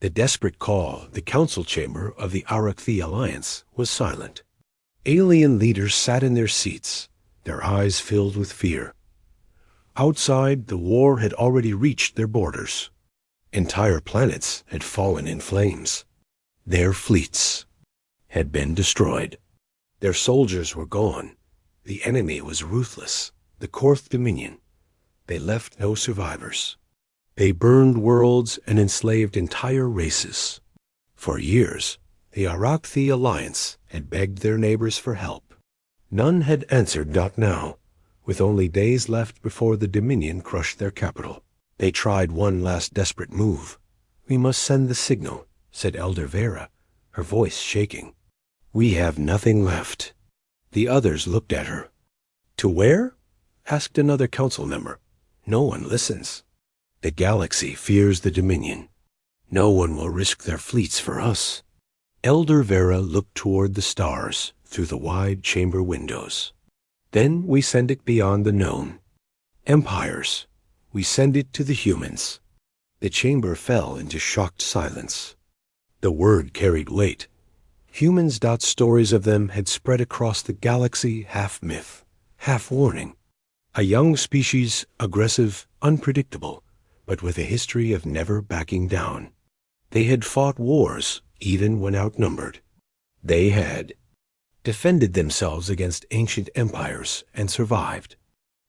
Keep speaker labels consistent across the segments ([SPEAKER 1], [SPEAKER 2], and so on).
[SPEAKER 1] The desperate call, the council chamber of the Arachthi Alliance, was silent. Alien leaders sat in their seats, their eyes filled with fear. Outside, the war had already reached their borders. Entire planets had fallen in flames. Their fleets had been destroyed. Their soldiers were gone. The enemy was ruthless, the Korth Dominion. They left no survivors. They burned worlds and enslaved entire races. For years, the Arachthi Alliance had begged their neighbors for help. None had answered, not now, with only days left before the Dominion crushed their capital. They tried one last desperate move. "We must send the signal," said Elder Vera, her voice shaking. "We have nothing left." The others looked at her. "To where?" asked another council member. "No one listens. The galaxy fears the Dominion. No one will risk their fleets for us." Elder Vera looked toward the stars through the wide chamber windows. "Then we send it beyond the known. Empires. We send it to the humans." The chamber fell into shocked silence. The word carried weight. Humans. Stories of them had spread across the galaxy, half myth, half warning. A young species, aggressive, unpredictable, but with a history of never backing down. They had fought wars, even when outnumbered. They had defended themselves against ancient empires and survived.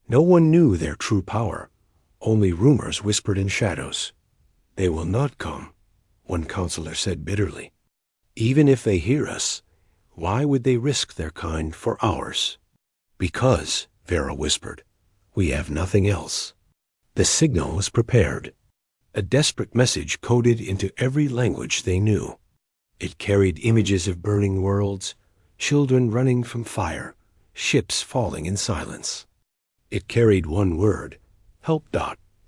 [SPEAKER 1] No one knew their true power. Only rumors whispered in shadows. "They will not come," one counselor said bitterly. "Even if they hear us, why would they risk their kind for ours?" "Because," Vera whispered, "we have nothing else." The signal was prepared. A desperate message coded into every language they knew. It carried images of burning worlds, children running from fire, ships falling in silence. It carried one word, help.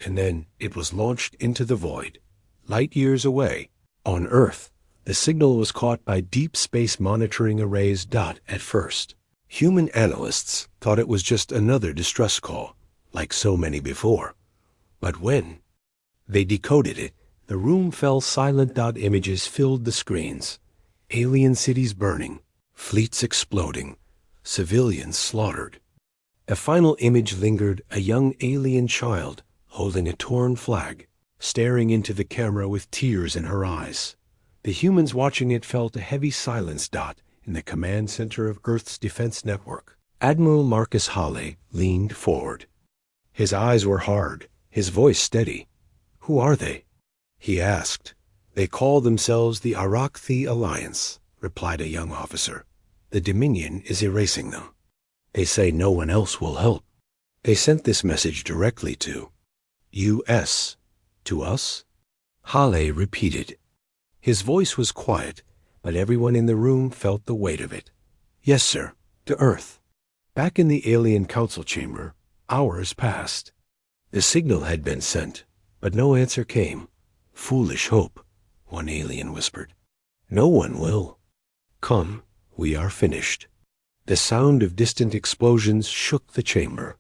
[SPEAKER 1] And then it was launched into the void. Light years away, on Earth, the signal was caught by deep space monitoring arrays. At first, human analysts thought it was just another distress call, like so many before. But when they decoded it, the room fell silent. Images filled the screens. Alien cities burning, fleets exploding, civilians slaughtered. A final image lingered, a young alien child holding a torn flag, staring into the camera with tears in her eyes. The humans watching it felt a heavy silence. In the command center of Earth's defense network, Admiral Marcus Hale leaned forward. His eyes were hard, his voice steady. "Who are they?" he asked. "They call themselves the Arachthi Alliance," replied a young officer. "The Dominion is erasing them. They say no one else will help. They sent this message directly to U.S. To us?" Hale repeated. His voice was quiet, but everyone in the room felt the weight of it. "Yes, sir. To Earth." Back in the alien council chamber, hours passed. The signal had been sent, but no answer came. "Foolish hope," one alien whispered. "No one will. Come, we are finished." The sound of distant explosions shook the chamber.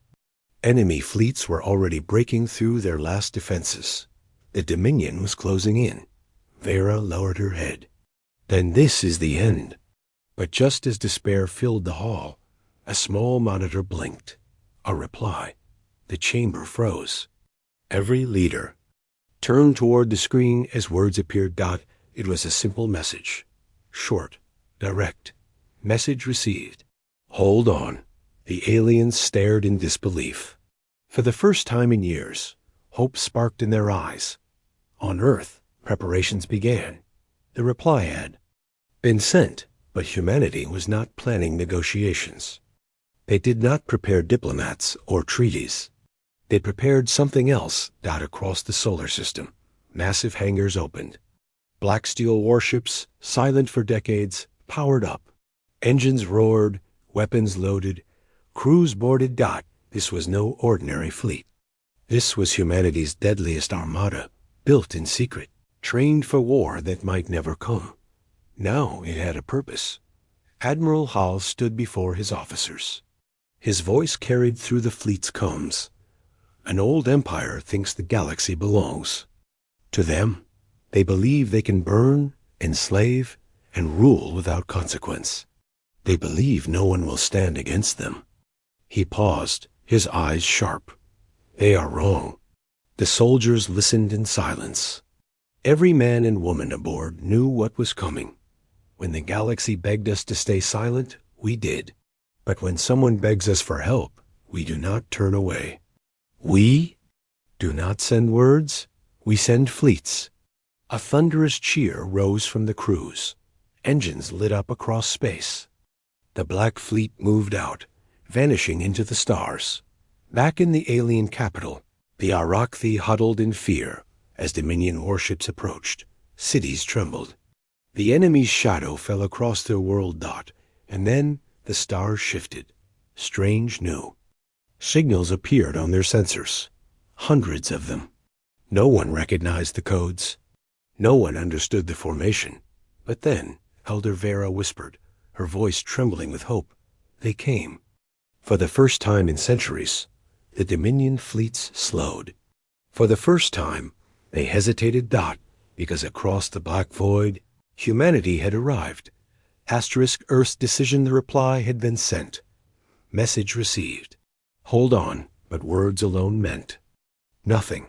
[SPEAKER 1] Enemy fleets were already breaking through their last defenses. The Dominion was closing in. Vera lowered her head. "Then this is the end." But just as despair filled the hall, a small monitor blinked. A reply. The chamber froze. Every leader turned toward the screen as words appeared. It was a simple message. Short, direct. Message received. "Hold on." The aliens stared in disbelief. For the first time in years, hope sparked in their eyes. On Earth, preparations began. The reply had been sent, but humanity was not planning negotiations. They did not prepare diplomats or treaties. They prepared something else. Across the solar system, massive hangars opened. Black steel warships, silent for decades, powered up. Engines roared, weapons loaded, crews boarded. This was no ordinary fleet. This was humanity's deadliest armada, built in secret, trained for war that might never come. Now it had a purpose. Admiral Hall stood before his officers. His voice carried through the fleet's comms. "An old empire thinks the galaxy belongs to them. They believe they can burn, enslave, and rule without consequence. They believe no one will stand against them. He paused, his eyes sharp. They are wrong. The soldiers listened in silence. Every man and woman aboard knew what was coming. When the galaxy begged us to stay silent, we did. But when someone begs us for help, we do not turn away. We do not send words, we send fleets. A thunderous cheer rose from the crews. Engines lit up across space. The Black Fleet moved out, vanishing into the stars. Back in the alien capital, the Arakthi huddled in fear as Dominion warships approached. Cities trembled. The enemy's shadow fell across their world dot, and then the stars shifted. Strange new. Signals appeared on their sensors. Hundreds of them. No one recognized the codes. No one understood the formation. But then, Elder Vera whispered, her voice trembling with hope. They came. For the first time in centuries, the Dominion fleets slowed. For the first time, they hesitated not, because across the black void, humanity had arrived. Asterisk Earth's decision the reply had been sent. Message received. Hold on, but words alone meant nothing.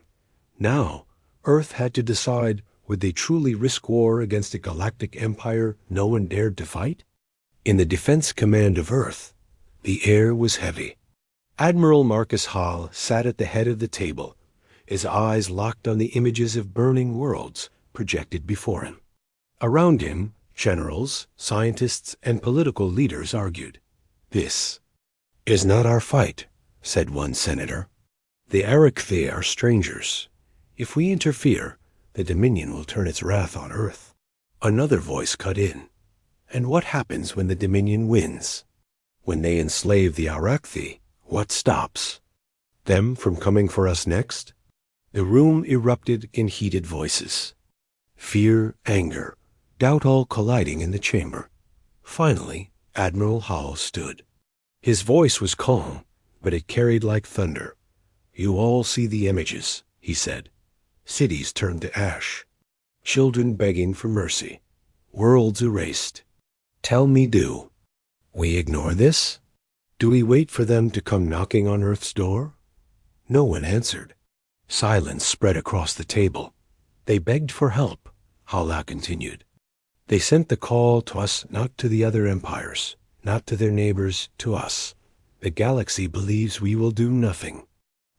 [SPEAKER 1] Now, Earth had to decide, would they truly risk war against a galactic empire no one dared to fight? In the defense command of Earth, the air was heavy. Admiral Marcus Hall sat at the head of the table, his eyes locked on the images of burning worlds projected before him. Around him, generals, scientists, and political leaders argued. This is not our fight, said one senator. The Arakthi are strangers. If we interfere, the Dominion will turn its wrath on Earth. Another voice cut in. And what happens when the Dominion wins? When they enslave the Arakthi, what stops? Them from coming for us next? The room erupted in heated voices. Fear, anger, doubt all colliding in the chamber. Finally, Admiral Hall stood. His voice was calm, but it carried like thunder. You all see the images, he said. Cities turned to ash. Children begging for mercy. Worlds erased. Tell me, do we ignore this? Do we wait for them to come knocking on Earth's door? No one answered. Silence spread across the table. They begged for help, Hala continued. They sent the call to us, not to the other empires, not to their neighbors, to us. The galaxy believes we will do nothing.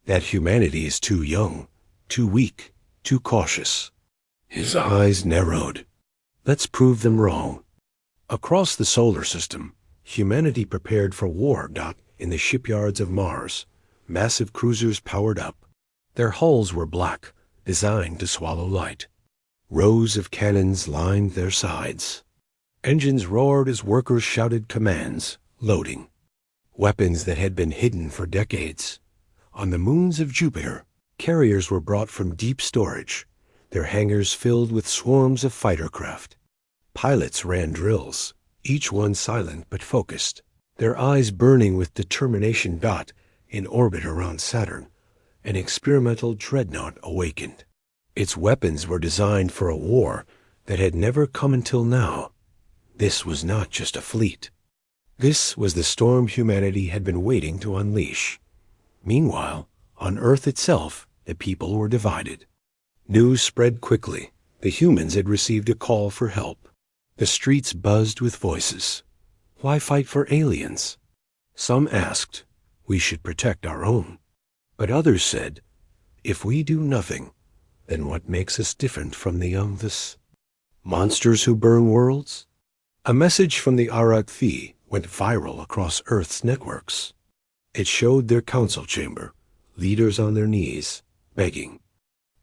[SPEAKER 1] That humanity is too young, too weak, too cautious. His eyes narrowed. Let's prove them wrong. Across the solar system, humanity prepared for war. In the shipyards of Mars, massive cruisers powered up. Their hulls were black, designed to swallow light. Rows of cannons lined their sides. Engines roared as workers shouted commands, loading. Weapons that had been hidden for decades. On the moons of Jupiter, carriers were brought from deep storage, their hangars filled with swarms of fighter craft. Pilots ran drills, each one silent but focused, their eyes burning with determination. In orbit around Saturn, an experimental dreadnought awakened. Its weapons were designed for a war that had never come until now. This was not just a fleet. This was the storm humanity had been waiting to unleash. Meanwhile, on Earth itself, the people were divided. News spread quickly. The humans had received a call for help. The streets buzzed with voices. Why fight for aliens? Some asked, we should protect our own. But others said, if we do nothing, then what makes us different from the others? Monsters who burn worlds? A message from the Arakthi went viral across Earth's networks. It showed their council chamber, leaders on their knees, begging.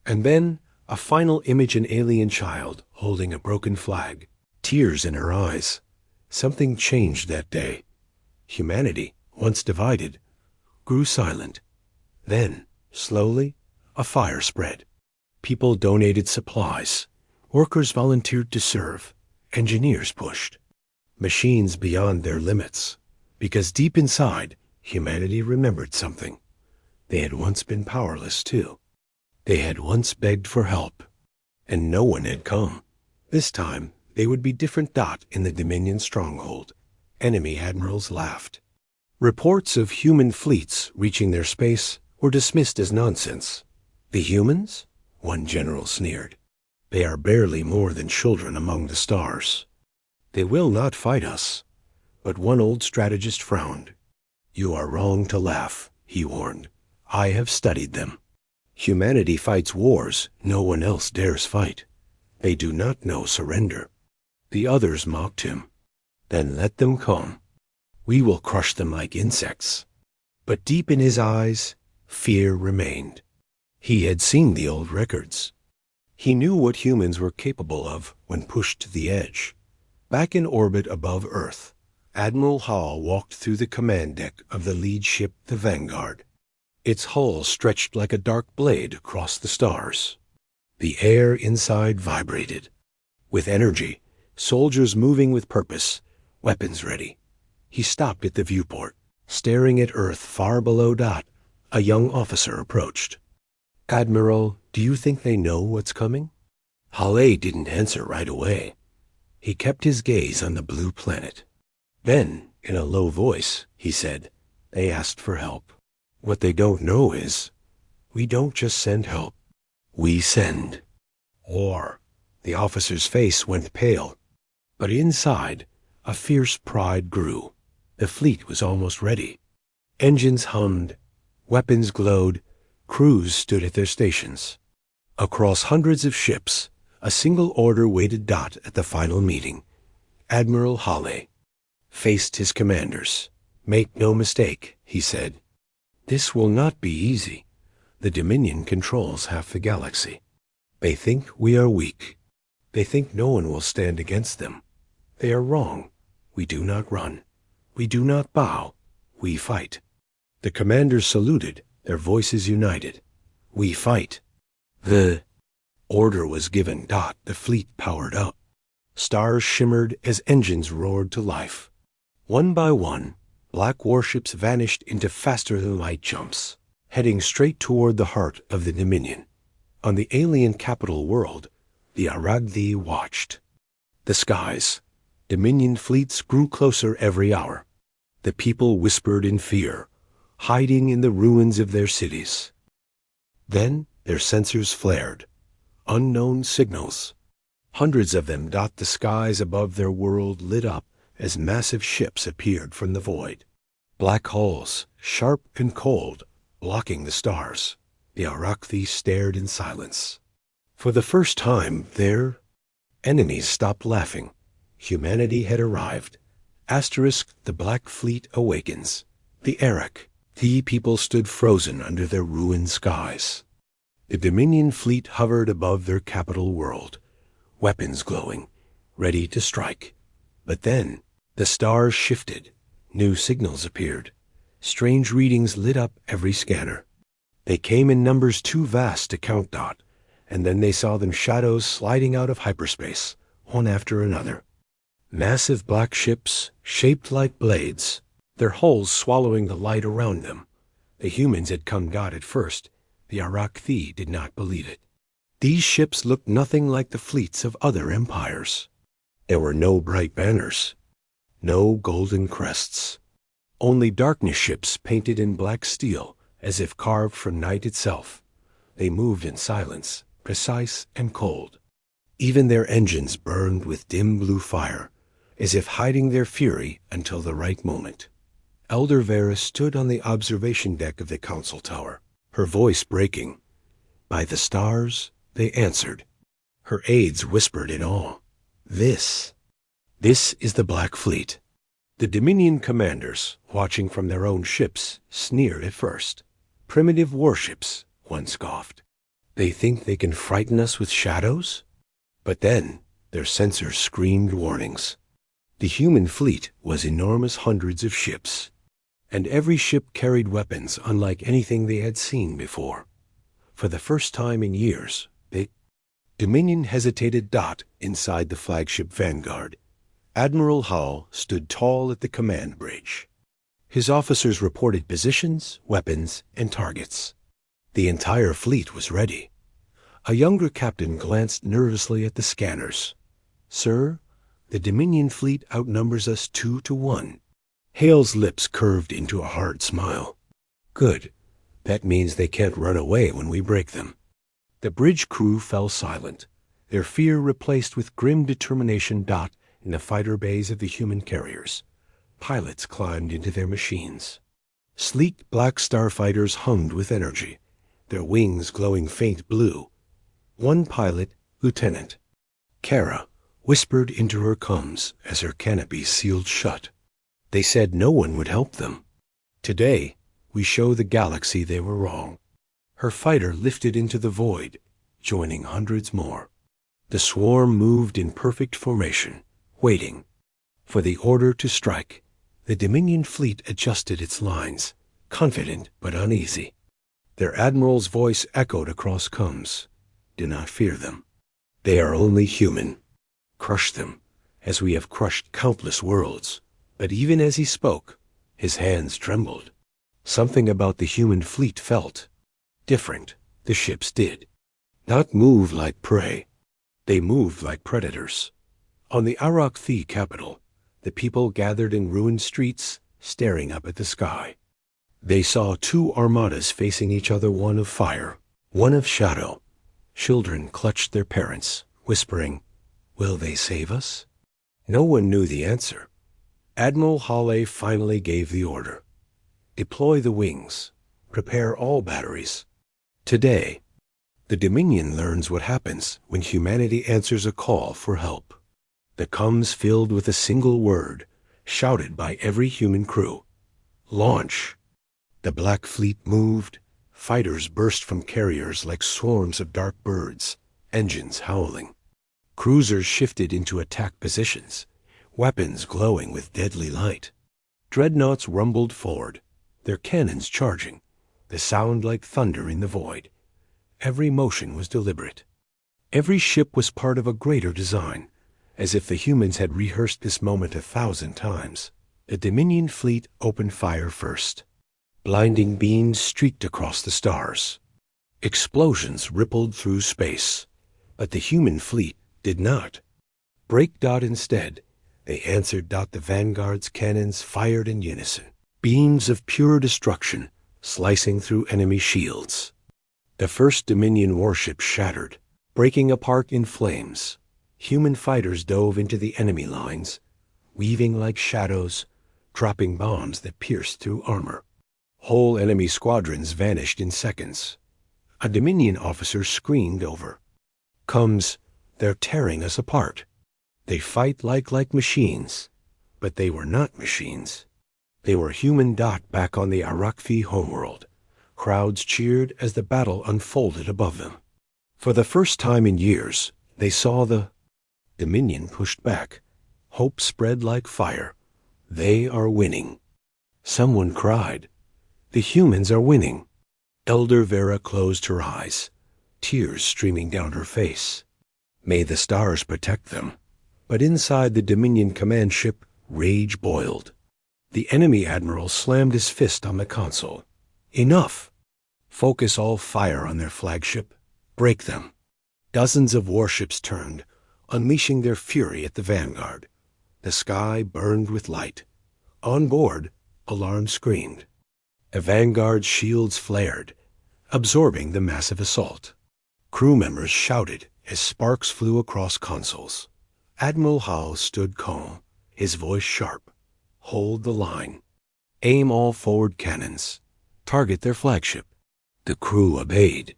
[SPEAKER 1] And then a final image, an alien child holding a broken flag, tears in her eyes. Something changed that day. Humanity, once divided, grew silent. Then, slowly, a fire spread. People donated supplies. Workers volunteered to serve. Engineers pushed. Machines beyond their limits. Because deep inside, humanity remembered something. They had once been powerless, too. They had once begged for help. And no one had come. This time, they would be different. In the Dominion stronghold, enemy admirals laughed. Reports of human fleets reaching their space were dismissed as nonsense. The humans? One general sneered. They are barely more than children among the stars. They will not fight us. But one old strategist frowned. You are wrong to laugh, he warned. I have studied them. Humanity fights wars no one else dares fight. They do not know surrender. The others mocked him. Then let them come. We will crush them like insects. But deep in his eyes, fear remained. He had seen the old records. He knew what humans were capable of when pushed to the edge. Back in orbit above Earth, Admiral Hall walked through the command deck of the lead ship, the Vanguard. Its hull stretched like a dark blade across the stars. The air inside vibrated. With energy, soldiers moving with purpose, weapons ready. He stopped at the viewport. Staring at Earth far below. A young officer approached. Admiral, do you think they know what's coming? Hale didn't answer right away. He kept his gaze on the blue planet. Then, in a low voice, he said, they asked for help. What they don't know is, we don't just send help. We send war. The officer's face went pale. But inside, a fierce pride grew. The fleet was almost ready. Engines hummed, weapons glowed, crews stood at their stations. Across hundreds of ships, a single order waited. At the final meeting, Admiral Hale faced his commanders. Make no mistake, he said. This will not be easy. The Dominion controls half the galaxy. They think we are weak. They think no one will stand against them. They are wrong. We do not run. We do not bow. We fight. The commanders saluted, their voices united. We fight. The order was given. The fleet powered up. Stars shimmered as engines roared to life. One by one, black warships vanished into faster-than-light jumps, heading straight toward the heart of the Dominion. On the alien capital world, the Aragthi watched. The skies, Dominion fleets grew closer every hour. The people whispered in fear, hiding in the ruins of their cities. Then their sensors flared. Unknown signals. Hundreds of them. The skies above their world lit up as massive ships appeared from the void. Black holes, sharp and cold, blocking the stars. The Aragthi stared in silence. For the first time, their enemies stopped laughing. Humanity had arrived. Asterisk, the Black Fleet awakens. The Eric. The people stood frozen under their ruined skies. The Dominion fleet hovered above their capital world, weapons glowing, ready to strike. But then, the stars shifted. New signals appeared. Strange readings lit up every scanner. They came in numbers too vast to count. And then they saw them shadows sliding out of hyperspace, one after another. Massive black ships, shaped like blades, their hulls swallowing the light around them. The humans had come. At first, the Aragthi did not believe it. These ships looked nothing like the fleets of other empires. There were no bright banners, no golden crests, only darkness ships painted in black steel as if carved from night itself. They moved in silence, precise and cold. Even their engines burned with dim blue fire, as if hiding their fury until the right moment. Elder Vera stood on the observation deck of the council tower, her voice breaking. By the stars, they answered. Her aides whispered in awe. This is the Black Fleet. The Dominion commanders, watching from their own ships, sneered at first. Primitive warships, one scoffed. They think they can frighten us with shadows? But then, their sensors screamed warnings. The human fleet was enormous, hundreds of ships, and every ship carried weapons unlike anything they had seen before. For the first time in years, Dominion hesitated. Inside the flagship Vanguard, Admiral Hull stood tall at the command bridge. His officers reported positions, weapons, and targets. The entire fleet was ready. A younger captain glanced nervously at the scanners. "Sir, the Dominion fleet outnumbers us 2-1. Hale's lips curved into a hard smile. "Good. That means they can't run away when we break them." The bridge crew fell silent, their fear replaced with grim determination. In the fighter bays of the human carriers, pilots climbed into their machines. Sleek black starfighters hummed with energy, their wings glowing faint blue. One pilot, Lieutenant Kara, whispered into her comms as her canopy sealed shut. They said no one would help them. "Today, we show the galaxy they were wrong." Her fighter lifted into the void, joining hundreds more. The swarm moved in perfect formation, waiting for the order to strike. The Dominion fleet adjusted its lines, confident but uneasy. Their admiral's voice echoed across comms. "Do not fear them. They are only human. Crush them, as we have crushed countless worlds." But even as he spoke, his hands trembled. Something about the human fleet felt different. The ships did not move like prey. They moved like predators. On the Arrakthi capital, the people gathered in ruined streets, staring up at the sky. They saw two armadas facing each other, one of fire, one of shadow. Children clutched their parents, whispering, "Will they save us?" No one knew the answer. Admiral Hale finally gave the order. "Deploy the wings. Prepare all batteries." Today, the Dominion learns what happens when humanity answers a call for help. The comms filled with a single word, shouted by every human crew. "Launch." The Black Fleet moved. Fighters burst from carriers like swarms of dark birds, engines howling. Cruisers shifted into attack positions, weapons glowing with deadly light. Dreadnoughts rumbled forward, their cannons charging, the sound like thunder in the void. Every motion was deliberate. Every ship was part of a greater design, as if the humans had rehearsed this moment 1,000 times. The Dominion fleet opened fire first. Blinding beams streaked across the stars. Explosions rippled through space, but the human fleet did not break. Instead, they answered. The Vanguard's cannons fired in unison, beams of pure destruction slicing through enemy shields. The first Dominion warship shattered, breaking apart in flames. Human fighters dove into the enemy lines, weaving like shadows, dropping bombs that pierced through armor. Whole enemy squadrons vanished in seconds. A Dominion officer screamed over comms, "They're tearing us apart." They fight like machines, but they were not machines. They were human. Back on the Arrakthi homeworld, crowds cheered as the battle unfolded above them. For the first time in years, they saw the Dominion pushed back. Hope spread like fire. They are winning. Someone cried, "The humans are winning." Elder Vera closed her eyes, tears streaming down her face. May the stars protect them. But inside the Dominion command ship, rage boiled. The enemy admiral slammed his fist on the console. "Enough! Focus all fire on their flagship. Break them." Dozens of warships turned, unleashing their fury at the Vanguard. The sky burned with light. On board, alarms screamed. A Vanguard's shields flared, absorbing the massive assault. Crew members shouted as sparks flew across consoles. Admiral Howe stood calm, his voice sharp. "Hold the line. Aim all forward cannons. Target their flagship." The crew obeyed.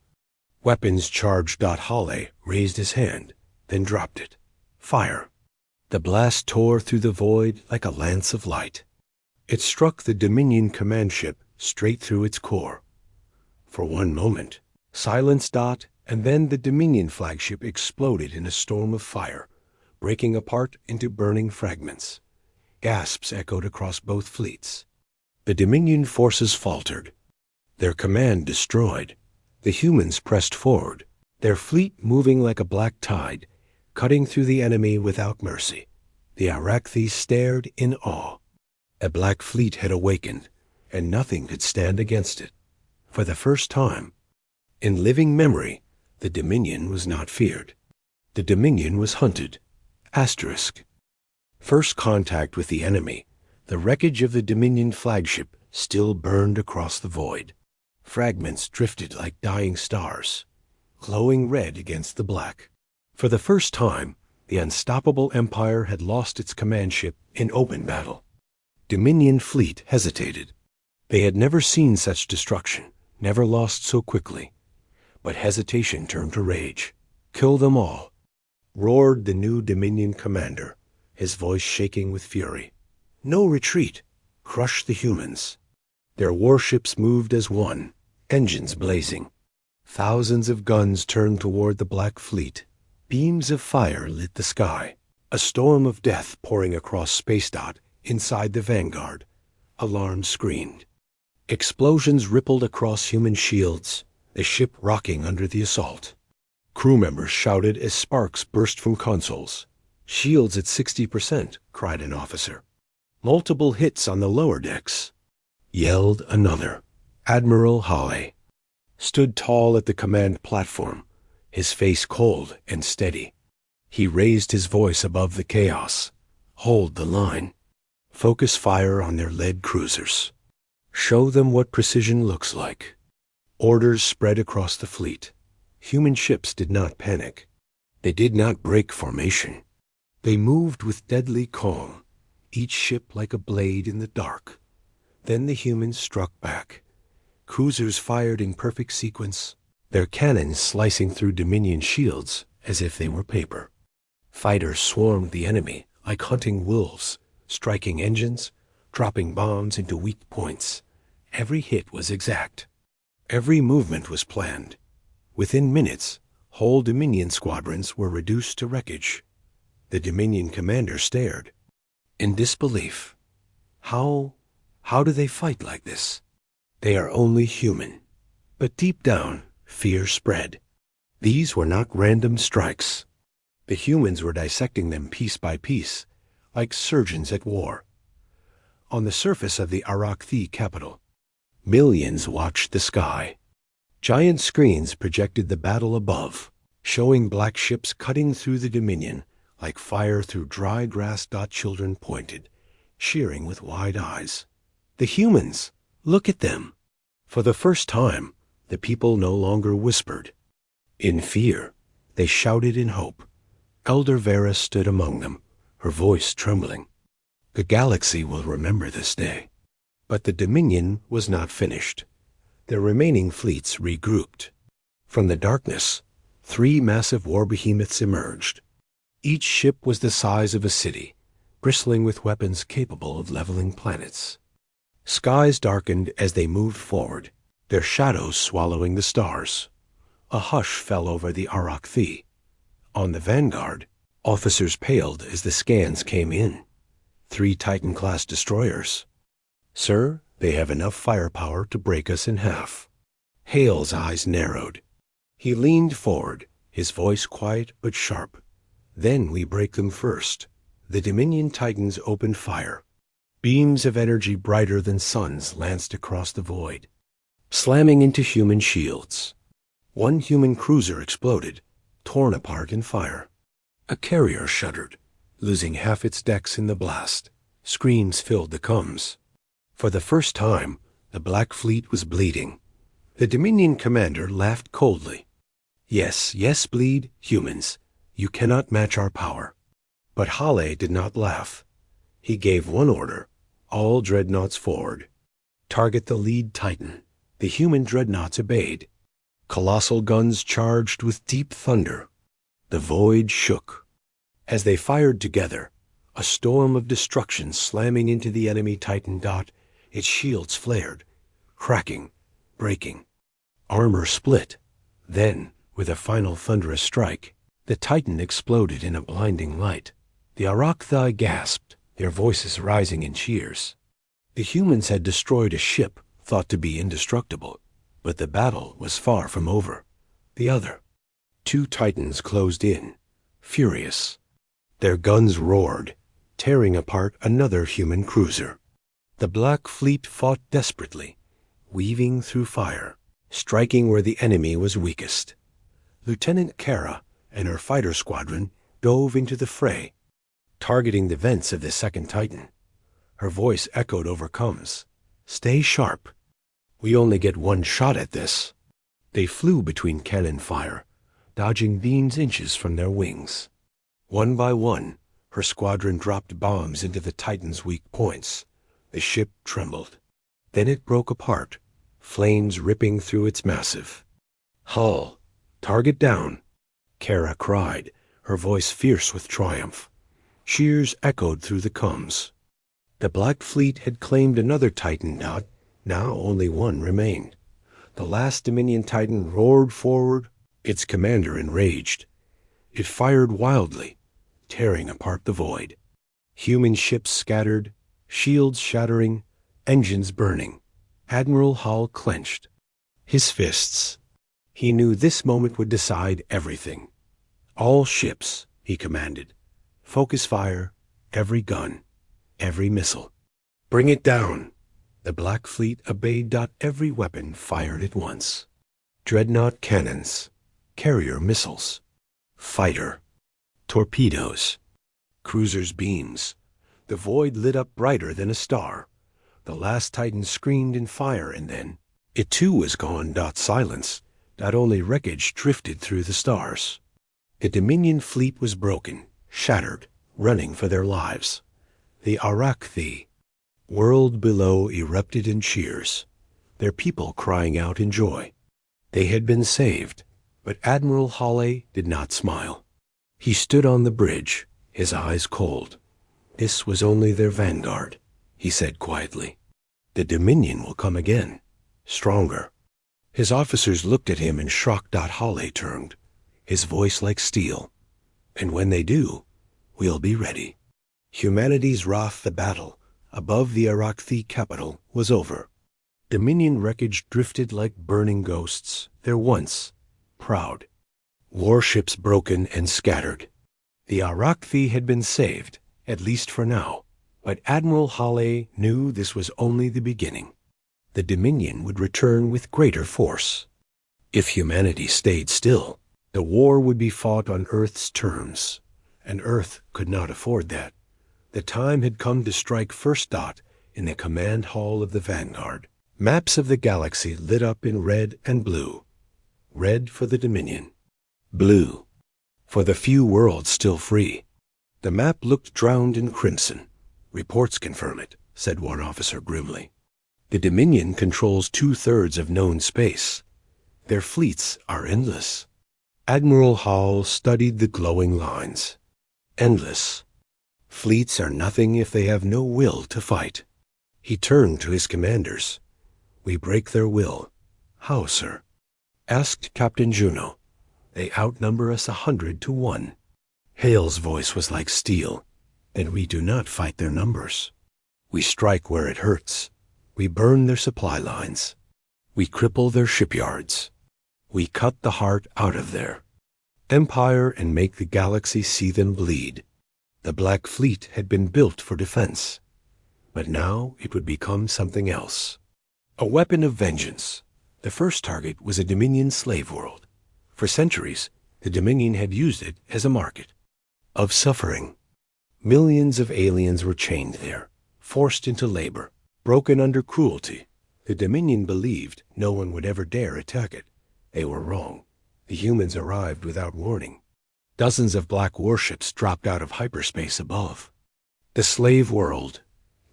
[SPEAKER 1] Weapons charged. Hale raised his hand, then dropped it. Fire. The blast tore through the void like a lance of light. It struck the Dominion command ship straight through its core. For one moment, silence. And then the Dominion flagship exploded in a storm of fire, breaking apart into burning fragments. Gasps echoed across both fleets. The Dominion forces faltered, their command destroyed. The humans pressed forward, their fleet moving like a black tide, cutting through the enemy without mercy. The Arrakthi stared in awe. A black fleet had awakened, and nothing could stand against it. For the first time in living memory, The Dominion was not feared. The Dominion was hunted. Asterisk. First contact with the enemy. The wreckage of the Dominion flagship still burned across the void. Fragments drifted like dying stars, glowing red against the black. For the first time, the unstoppable empire had lost its command ship in open battle. Dominion fleet hesitated. They had never seen such destruction, never lost so quickly. But hesitation turned to rage. Kill them all, roared the new Dominion commander, his voice shaking with fury. No retreat. Crush the humans. Their warships moved as one, engines blazing. Thousands of guns turned toward the Black Fleet. Beams of fire lit the sky. A storm of death pouring across Space Dot inside the Vanguard. Alarms screamed. Explosions rippled across human shields, the ship rocking under the assault. Crew members shouted as sparks burst from consoles. Shields at 60%, cried an officer. Multiple hits on the lower decks, yelled another. Admiral Hawley stood tall at the command platform, his face cold and steady. He raised his voice above the chaos. Hold the line. Focus fire on their lead cruisers. Show them what precision looks like. Orders spread across the fleet. Human ships did not panic. They did not break formation. They moved with deadly calm, each ship like a blade in the dark. Then the humans struck back. Cruisers fired in perfect sequence, their cannons slicing through Dominion shields as if they were paper. Fighters swarmed the enemy like hunting wolves, striking engines, dropping bombs into weak points. Every hit was exact. Every movement was planned. Within minutes, whole Dominion squadrons were reduced to wreckage. The Dominion commander stared in disbelief. How do they fight like this? They are only human. But deep down, fear spread. These were not random strikes. The humans were dissecting them piece by piece, like surgeons at war. On the surface of the Arakthi capital, millions watched the sky. Giant screens projected the battle above, showing black ships cutting through the Dominion like fire through dry grass. Children pointed, shearing with wide eyes. The humans! Look at them! For the first time, the people no longer whispered. In fear, they shouted in hope. Elder Vera stood among them, her voice trembling. The galaxy will remember this day. But the Dominion was not finished. Their remaining fleets regrouped. From the darkness, 3 massive war behemoths emerged. Each ship was the size of a city, bristling with weapons capable of leveling planets. Skies darkened as they moved forward, their shadows swallowing the stars. A hush fell over the Arakthi. On the Vanguard, officers paled as the scans came in. 3 Titan-class destroyers. Sir, they have enough firepower to break us in half. Hale's eyes narrowed. He leaned forward, his voice quiet but sharp. Then we break them first. The Dominion Titans opened fire. Beams of energy brighter than suns lanced across the void, slamming into human shields. 1 human cruiser exploded, torn apart in fire. A carrier shuddered, losing half its decks in the blast. Screams filled the comms. For the first time, the Black Fleet was bleeding. The Dominion commander laughed coldly. Yes, bleed, humans. You cannot match our power. But Hale did not laugh. He gave one order: all dreadnoughts forward. Target the lead Titan. The human dreadnoughts obeyed. Colossal guns charged with deep thunder. The void shook. As they fired together, a storm of destruction slamming into the enemy Titan. Its shields flared, cracking, breaking. Armor split. Then, with a final thunderous strike, the Titan exploded in a blinding light. The Arakthi gasped, their voices rising in cheers. The humans had destroyed a ship thought to be indestructible, but the battle was far from over. The other 2 Titans closed in, furious. Their guns roared, tearing apart another human cruiser. The Black Fleet fought desperately, weaving through fire, striking where the enemy was weakest. Lieutenant Kara and her fighter squadron dove into the fray, targeting the vents of the second Titan. Her voice echoed over comms. "Stay sharp. We only get one shot at this." They flew between cannon fire, dodging beams inches from their wings. One by one, her squadron dropped bombs into the Titan's weak points. The ship trembled. Then it broke apart, flames ripping through its massive hull. "Target down," Kara cried, her voice fierce with triumph. Cheers echoed through the comms. The Black Fleet had claimed another Titan dot. Now only one remained. The last Dominion Titan roared forward, its commander enraged. It fired wildly, tearing apart the void. Human ships scattered, shields shattering, engines burning. Admiral Hall clenched his fists. He knew this moment would decide everything. "All ships," he commanded. "Focus fire, every gun, every missile. Bring it down." The Black Fleet obeyed. Every weapon fired at once. Dreadnought cannons, carrier missiles, fighter, torpedoes, cruisers' beams. The void lit up brighter than a star. The last Titan screamed in fire, and then it too was gone. Silence. Only wreckage drifted through the stars. The Dominion fleet was broken, shattered, running for their lives. The Arachthi world below erupted in cheers, their people crying out in joy. They had been saved, but Admiral Hawley did not smile. He stood on the bridge, his eyes cold. "This was only their vanguard," he said quietly. "The Dominion will come again, stronger." His officers looked at him in shock. Hawley turned, his voice like steel. "And when they do, we'll be ready." Humanity's wrath, the battle above the Arachthi capital, was over. Dominion wreckage drifted like burning ghosts, their once proud warships broken and scattered. The Arachthi had been saved, at least for now, but Admiral Hawley knew this was only the beginning. The Dominion would return with greater force. If humanity stayed still, the war would be fought on Earth's terms, and Earth could not afford that. The time had come to strike first. In the command hall of the Vanguard. Maps of the galaxy lit up in red and blue. Red for the Dominion. Blue for the few worlds still free. The map looked drowned in crimson. "Reports confirm it," said one officer grimly. "The Dominion controls 2/3 of known space. Their fleets are endless." Admiral Hall studied the glowing lines. Endless. Fleets are nothing if they have no will to fight. He turned to his commanders. "We break their will." "How, sir?" asked Captain Juno. "They outnumber us 100-1. Hale's voice was like steel. "Then we do not fight their numbers. We strike where it hurts. We burn their supply lines. We cripple their shipyards. We cut the heart out of their empire and make the galaxy see them bleed." The Black Fleet had been built for defense, but now it would become something else. A weapon of vengeance. The first target was a Dominion slave world. For centuries, the Dominion had used it as a market of suffering. Millions of aliens were chained there, forced into labor, broken under cruelty. The Dominion believed no one would ever dare attack it. They were wrong. The humans arrived without warning. Dozens of black warships dropped out of hyperspace above. The slave world.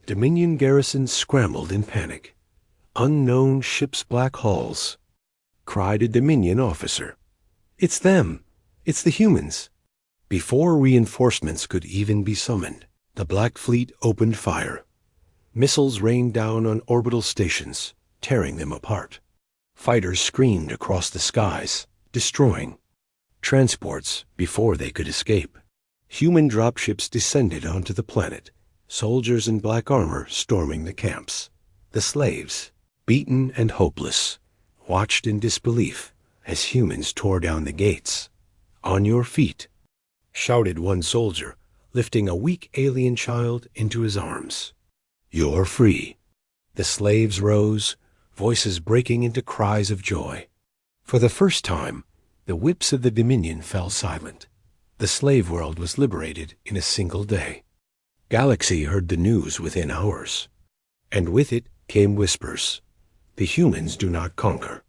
[SPEAKER 1] Dominion garrisons scrambled in panic. "Unknown ships' black hulls," cried a Dominion officer. "It's them! It's the humans!" Before reinforcements could even be summoned, the Black Fleet opened fire. Missiles rained down on orbital stations, tearing them apart. Fighters screamed across the skies, destroying transports before they could escape. Human dropships descended onto the planet, soldiers in black armor storming the camps. The slaves, beaten and hopeless, watched in disbelief as humans tore down the gates. "On your feet," shouted one soldier, lifting a weak alien child into his arms. "You're free." The slaves rose, voices breaking into cries of joy. For the first time, The whips of the Dominion fell silent. The slave world was liberated in a single day. Galaxy heard the news within hours. And with it came whispers. The humans do not conquer.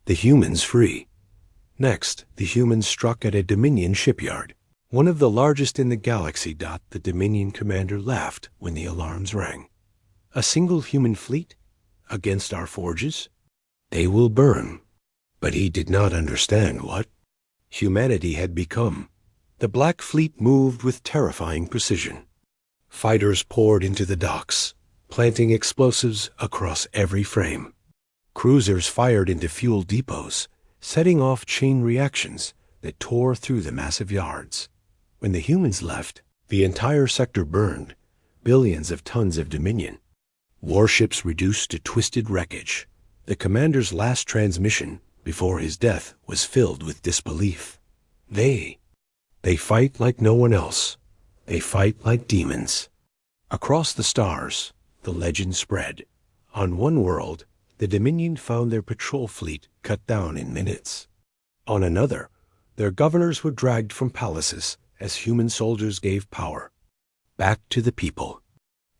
[SPEAKER 1] The humans free. Next, the humans struck at a Dominion shipyard, one of the largest in the galaxy. The Dominion commander laughed when the alarms rang. A single human fleet? Against our forges? They will burn. But he did not understand what humanity had become. The Black Fleet moved with terrifying precision. Fighters poured into the docks, planting explosives across every frame. Cruisers fired into fuel depots, setting off chain reactions that tore through the massive yards. When the humans left, the entire sector burned, billions of tons of Dominion. Warships reduced to twisted wreckage. The commander's last transmission before his death was filled with disbelief. They fight like no one else. They fight like demons. Across the stars, the legend spread. On one world, the Dominion found their patrol fleet cut down in minutes. On another, their governors were dragged from palaces as human soldiers gave power back to the people.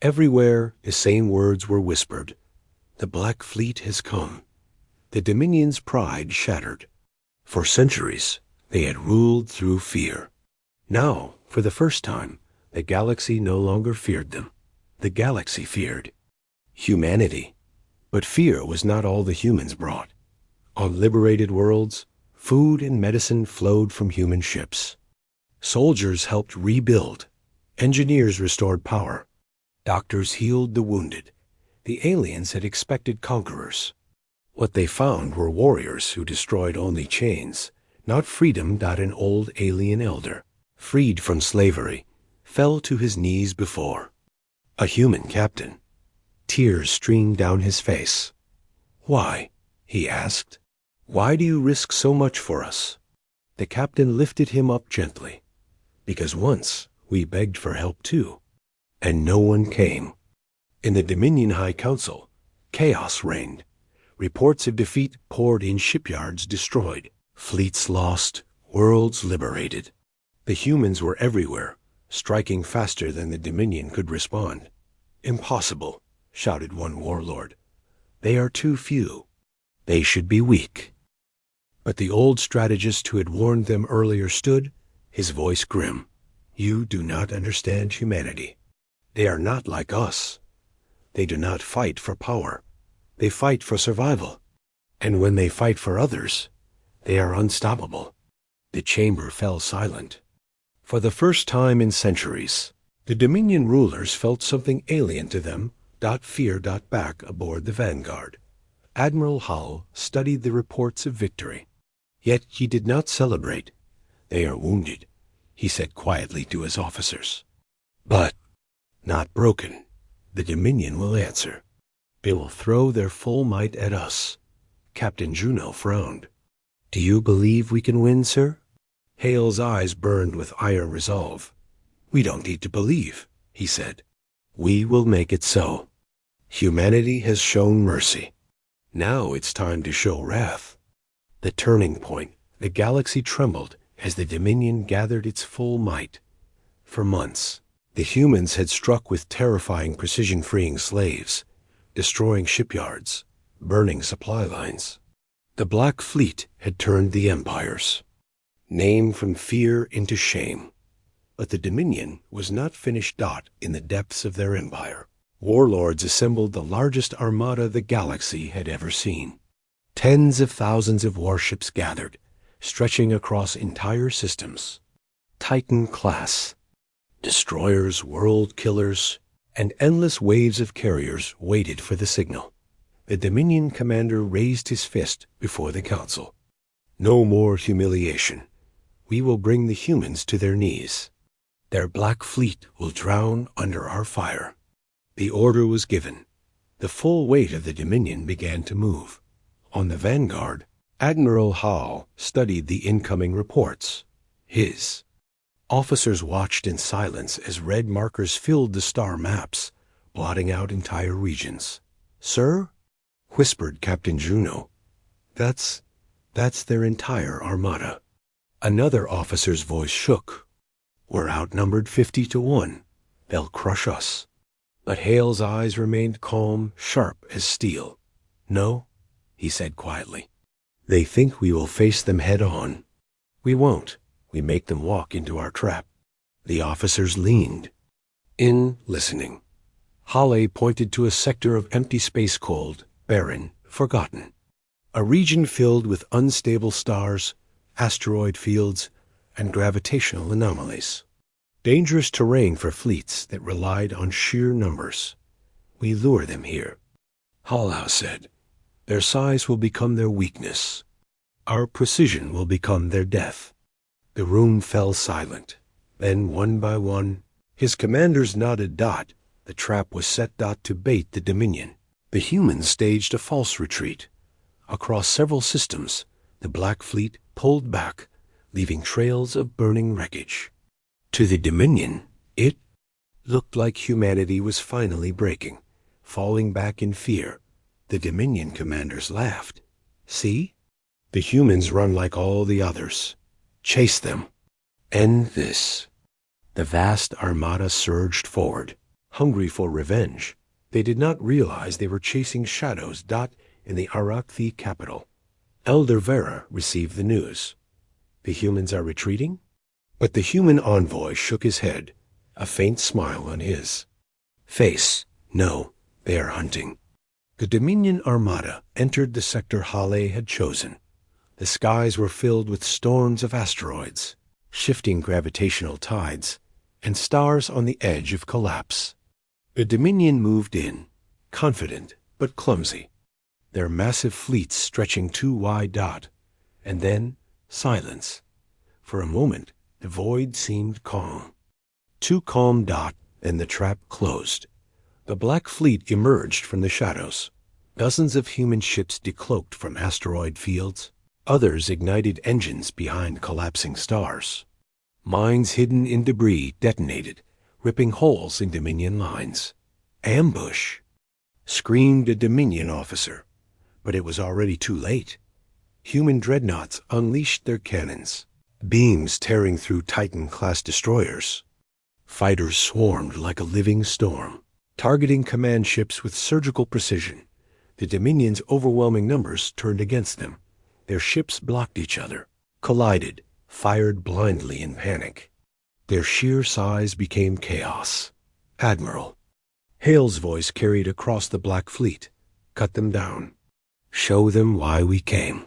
[SPEAKER 1] Everywhere, the same words were whispered. The Black Fleet has come. The Dominion's pride shattered. For centuries, they had ruled through fear. Now, for the first time, the galaxy no longer feared them. The galaxy feared humanity. But fear was not all the humans brought. On liberated worlds, food and medicine flowed from human ships. Soldiers helped rebuild. Engineers restored power. Doctors healed the wounded. The aliens had expected conquerors. What they found were warriors who destroyed only chains, not freedom. An old alien elder, freed from slavery, fell to his knees before a human captain. Tears streamed down his face. "Why?" he asked. "Why do you risk so much for us?" The captain lifted him up gently. "Because once we begged for help too, and no one came." In the Dominion High Council, chaos reigned. Reports of defeat poured in, shipyards destroyed, fleets lost, worlds liberated. The humans were everywhere, striking faster than the Dominion could respond. "Impossible," shouted one warlord. "They are too few. They should be weak." But the old strategist who had warned them earlier stood, his voice grim. "You do not understand humanity. They are not like us. They do not fight for power. They fight for survival. And when they fight for others, they are unstoppable." The chamber fell silent. For the first time in centuries, the Dominion rulers felt something alien to them. Fear. Back aboard the Vanguard, Admiral Hull studied the reports of victory. Yet he did not celebrate. "They are wounded," he said quietly to his officers. "But not broken. The Dominion will answer. They will throw their full might at us." Captain Juno frowned. "Do you believe we can win, sir?" Hale's eyes burned with iron resolve. "We don't need to believe," he said. "We will make it so. Humanity has shown mercy. Now it's time to show wrath." The turning point, the galaxy trembled as the Dominion gathered its full might. For months, the humans had struck with terrifying precision, freeing slaves, destroying shipyards, burning supply lines. The Black Fleet had turned the empires, name from fear into shame. But the Dominion was not finished. In the depths of their empire, warlords assembled the largest armada the galaxy had ever seen. Tens of thousands of warships gathered, stretching across entire systems. Titan class, destroyers, world killers, and endless waves of carriers waited for the signal. The Dominion commander raised his fist before the council. "No more humiliation. We will bring the humans to their knees. Their Black Fleet will drown under our fire." The order was given. The full weight of the Dominion began to move. On the Vanguard, Admiral Hull studied the incoming reports. His officers watched in silence as red markers filled the star maps, blotting out entire regions. "Sir?" whispered Captain Juno. That's That's their entire armada. Another officer's voice shook. We're outnumbered 50-1. They'll crush us. But Hale's eyes remained calm, sharp as steel. No, he said quietly. They think we will face them head on. We won't. We make them walk into our trap. The officers leaned in, listening. Hale pointed to a sector of empty space called barren, forgotten. A region filled with unstable stars, asteroid fields, and gravitational anomalies. Dangerous terrain for fleets that relied on sheer numbers. We lure them here. Hale said, their size will become their weakness. Our precision will become their death. The room fell silent. Then, one by one, his commanders nodded. The trap was set. To bait the Dominion. The humans staged a false retreat. Across several systems, the Black Fleet pulled back, leaving trails of burning wreckage. To the Dominion, it looked like humanity was finally breaking, falling back in fear. The Dominion commanders laughed. See? The humans run like all the others. Chase them. End this. The vast armada surged forward, hungry for revenge. They did not realize they were chasing shadows. In the Arakthi capital, Elder Vera received the news. The humans are retreating? But the human envoy shook his head, a faint smile on his face. No, they are hunting. The Dominion armada entered the sector Hale had chosen. The skies were filled with storms of asteroids, shifting gravitational tides, and stars on the edge of collapse. The Dominion moved in, confident but clumsy, their massive fleets stretching too wide. And then silence. For a moment, the void seemed calm. Too calm. Then the trap closed. The Black Fleet emerged from the shadows. Dozens of human ships decloaked from asteroid fields. Others ignited engines behind collapsing stars. Mines hidden in debris detonated, ripping holes in Dominion lines. Ambush! Screamed a Dominion officer. But it was already too late. Human dreadnoughts unleashed their cannons, beams tearing through Titan-class destroyers. Fighters swarmed like a living storm, targeting command ships with surgical precision. The Dominion's overwhelming numbers turned against them. Their ships blocked each other, collided, fired blindly in panic. Their sheer size became chaos. Admiral. Hale's voice carried across the Black Fleet. Cut them down. Show them why we came.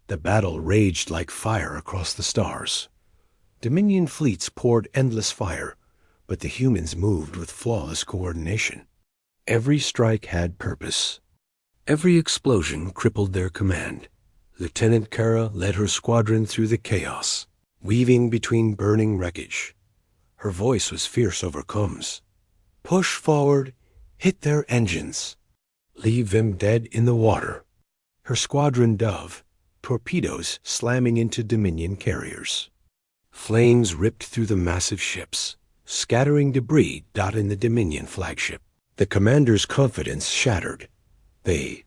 [SPEAKER 1] The battle raged like fire across the stars. Dominion fleets poured endless fire, but the humans moved with flawless coordination. Every strike had purpose. Every explosion crippled their command. Lieutenant Kara led her squadron through the chaos, weaving between burning wreckage. Her voice was fierce over comms. Push forward, hit their engines. Leave them dead in the water. Her squadron dove, torpedoes slamming into Dominion carriers. Flames ripped through the massive ships, scattering debris dotting the Dominion flagship. The commander's confidence shattered. They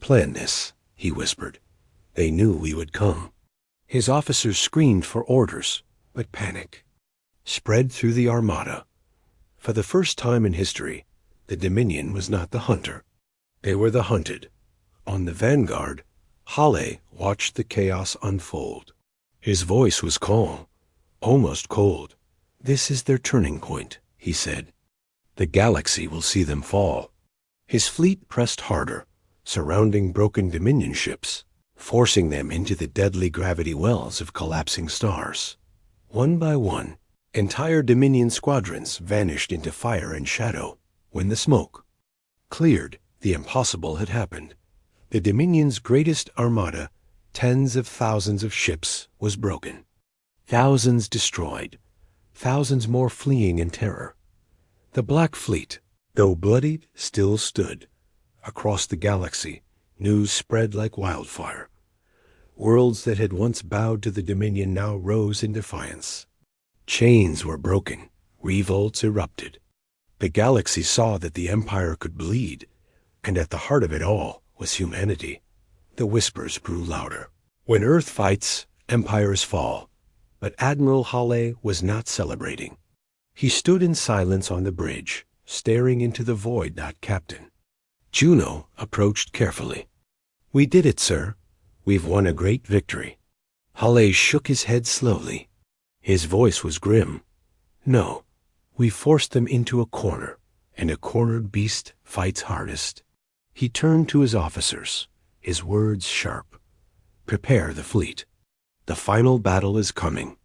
[SPEAKER 1] planned this, he whispered. They knew we would come. His officers screamed for orders, but panic spread through the armada. For the first time in history, the Dominion was not the hunter. They were the hunted. On the vanguard, Hale watched the chaos unfold. His voice was calm, almost cold. This is their turning point, he said. The galaxy will see them fall. His fleet pressed harder, surrounding broken Dominion ships, forcing them into the deadly gravity wells of collapsing stars. One by one, entire Dominion squadrons vanished into fire and shadow. When the smoke cleared, the impossible had happened. The Dominion's greatest armada, tens of thousands of ships, was broken. Thousands destroyed, thousands more fleeing in terror. The Black Fleet, though bloodied, still stood. Across the galaxy, news spread like wildfire. Worlds that had once bowed to the Dominion now rose in defiance. Chains were broken, revolts erupted. The galaxy saw that the Empire could bleed, and at the heart of it all was humanity. The whispers grew louder. When Earth fights, empires fall. But Admiral Hale was not celebrating. He stood in silence on the bridge, staring into the void. Captain Juno approached carefully. "We did it, sir. We've won a great victory." Hale shook his head slowly. His voice was grim. "No, we forced them into a corner, and a cornered beast fights hardest." He turned to his officers, his words sharp. "Prepare the fleet. The final battle is coming."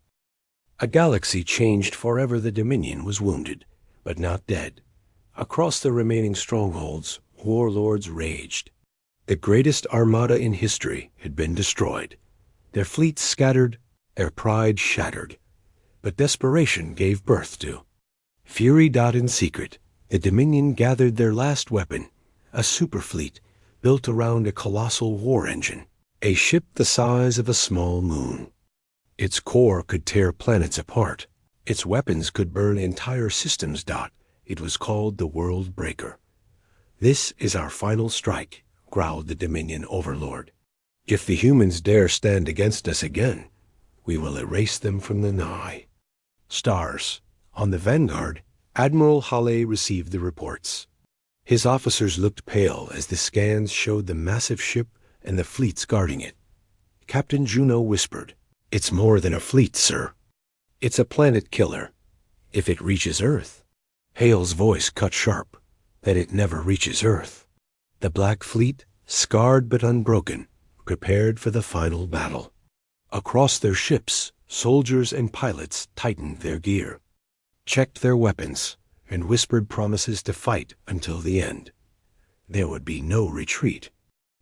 [SPEAKER 1] A galaxy changed forever. The Dominion was wounded, but not dead. Across the remaining strongholds, warlords raged. The greatest armada in history had been destroyed. Their fleets scattered, their pride shattered. But desperation gave birth to fury. In secret, the Dominion gathered their last weapon, a superfleet built around a colossal war engine, a ship the size of a small moon. Its core could tear planets apart. Its weapons could burn entire systems. It was called the World Breaker. "This is our final strike," growled the Dominion overlord. "If the humans dare stand against us again, we will erase them from the Nigh." Stars. On the Vanguard, Admiral Hale received the reports. His officers looked pale as the scans showed the massive ship and the fleets guarding it. Captain Juno whispered, "It's more than a fleet, sir. It's a planet killer. If it reaches Earth." Hale's voice cut sharp. "That it never reaches Earth." The Black Fleet, scarred but unbroken, prepared for the final battle. Across their ships, soldiers and pilots tightened their gear, checked their weapons, and whispered promises to fight until the end. There would be no retreat.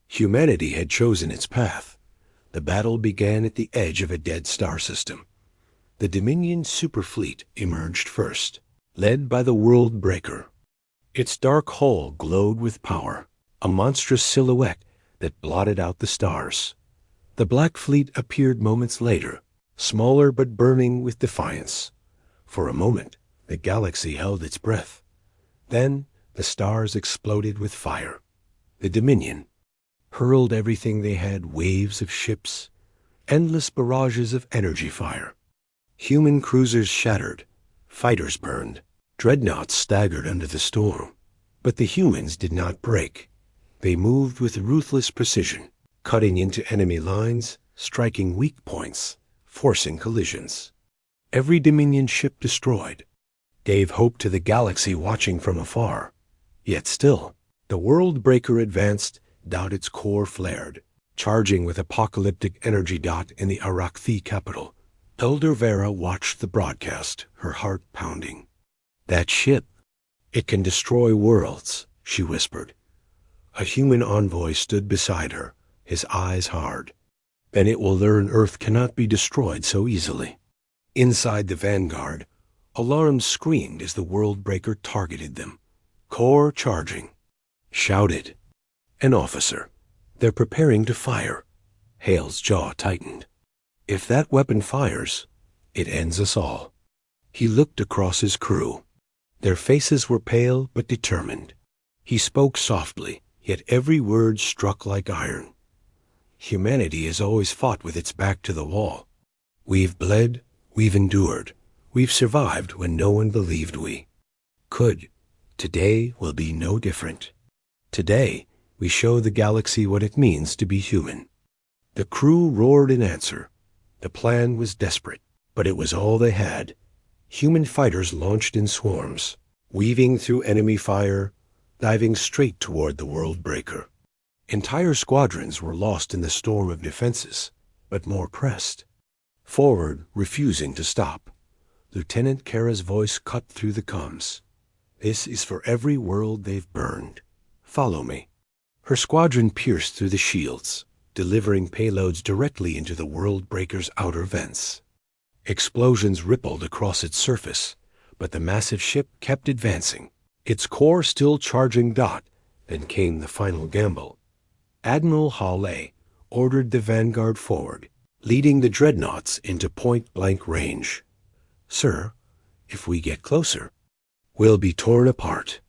[SPEAKER 1] Humanity had chosen its path. The battle began at the edge of a dead star system. The Dominion superfleet emerged first, led by the World Breaker. Its dark hull glowed with power, a monstrous silhouette that blotted out the stars. The Black Fleet appeared moments later, smaller but burning with defiance. For a moment, the galaxy held its breath. Then the stars exploded with fire. The Dominion hurled everything they had, waves of ships, endless barrages of energy fire. Human cruisers shattered, fighters burned, dreadnoughts staggered under the storm. But the humans did not break. They moved with ruthless precision, cutting into enemy lines, striking weak points, forcing collisions. Every Dominion ship destroyed gave hope to the galaxy watching from afar. Yet still, the World Breaker advanced. Its core flared, charging with apocalyptic energy. In the Arakthi capital, Elder Vera watched the broadcast, her heart pounding. "That ship, it can destroy worlds," she whispered. A human envoy stood beside her, his eyes hard. "Then it will learn Earth cannot be destroyed so easily." Inside the Vanguard, alarms screamed as the World Breaker targeted them. "Core charging." Shouted. An officer. "They're preparing to fire." Hale's jaw tightened. "If that weapon fires, it ends us all." He looked across his crew. Their faces were pale but determined. He spoke softly, yet every word struck like iron. "Humanity has always fought with its back to the wall. We've bled, we've endured, we've survived when no one believed we could. Today will be no different. Today, we show the galaxy what it means to be human." The crew roared in answer. The plan was desperate, but it was all they had. Human fighters launched in swarms, weaving through enemy fire, diving straight toward the World Breaker. Entire squadrons were lost in the storm of defenses, but more pressed. Forward, refusing to stop. Lieutenant Kara's voice cut through the comms. "This is for every world they've burned. Follow me." Her squadron pierced through the shields, delivering payloads directly into the World Breaker's outer vents. Explosions rippled across its surface, but the massive ship kept advancing, its core still charging. Then came the final gamble. Admiral Hale ordered the Vanguard forward, leading the dreadnoughts into point-blank range. "Sir, if we get closer, we'll be torn apart,"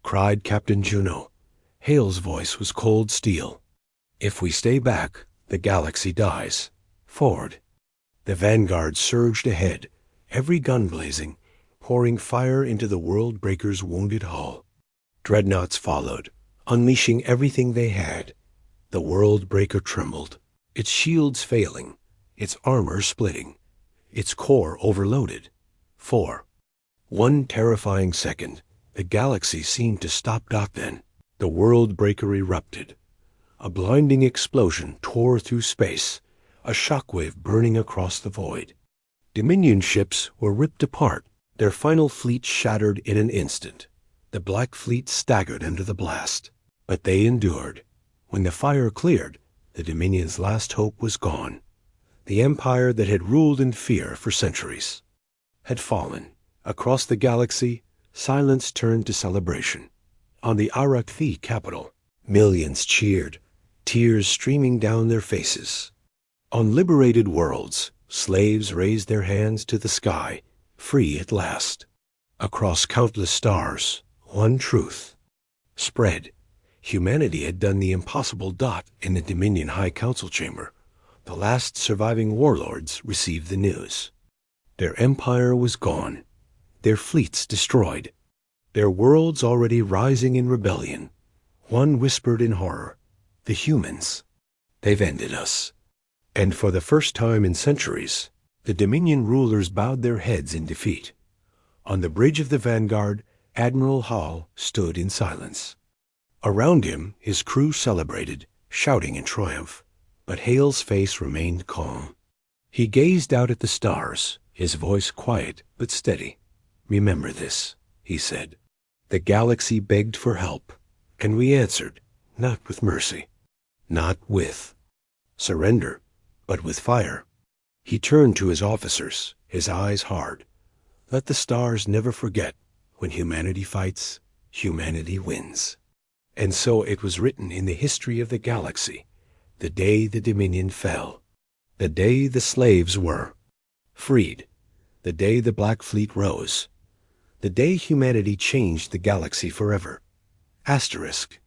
[SPEAKER 1] cried Captain Juno. Hale's voice was cold steel. "If we stay back, The galaxy dies. Forward. The vanguard surged ahead, every gun blazing, pouring fire into the world breaker's wounded hull. Dreadnoughts followed, unleashing everything they had. The world breaker trembled, its shields failing, its armor splitting, its core overloaded. 4. One terrifying second, the galaxy seemed to stop. Then the world breaker erupted. A blinding explosion tore through space, a shockwave burning across the void. Dominion ships were ripped apart, their final fleet shattered in an instant. The Black Fleet staggered under the blast, but they endured. When the fire cleared, the Dominion's last hope was gone. The empire that had ruled in fear for centuries had fallen. Across the galaxy, silence turned to celebration. On the Armada capital, millions cheered, tears streaming down their faces. On liberated worlds, slaves raised their hands to the sky, free at last. Across countless stars, one truth spread. Humanity had done the impossible. In the Dominion High Council chamber, the last surviving warlords received the news. Their empire was gone, their fleets destroyed, their worlds already rising in rebellion. One whispered in horror, "The humans, they've ended us." And for the first time in centuries, the Dominion rulers bowed their heads in defeat. On the bridge of the Vanguard, Admiral Hall stood in silence. Around him, his crew celebrated, shouting in triumph. But Hale's face remained calm. He gazed out at the stars, his voice quiet but steady. "Remember this," he said. "The galaxy begged for help, and we answered, not with mercy, not with surrender, but with fire." He turned to his officers, his eyes hard. "Let the stars never forget, when humanity fights, humanity wins." And so it was written in the history of the galaxy, the day the Dominion fell, the day the slaves were freed, the day the Black Fleet rose, the day humanity changed the galaxy forever. Asterisk.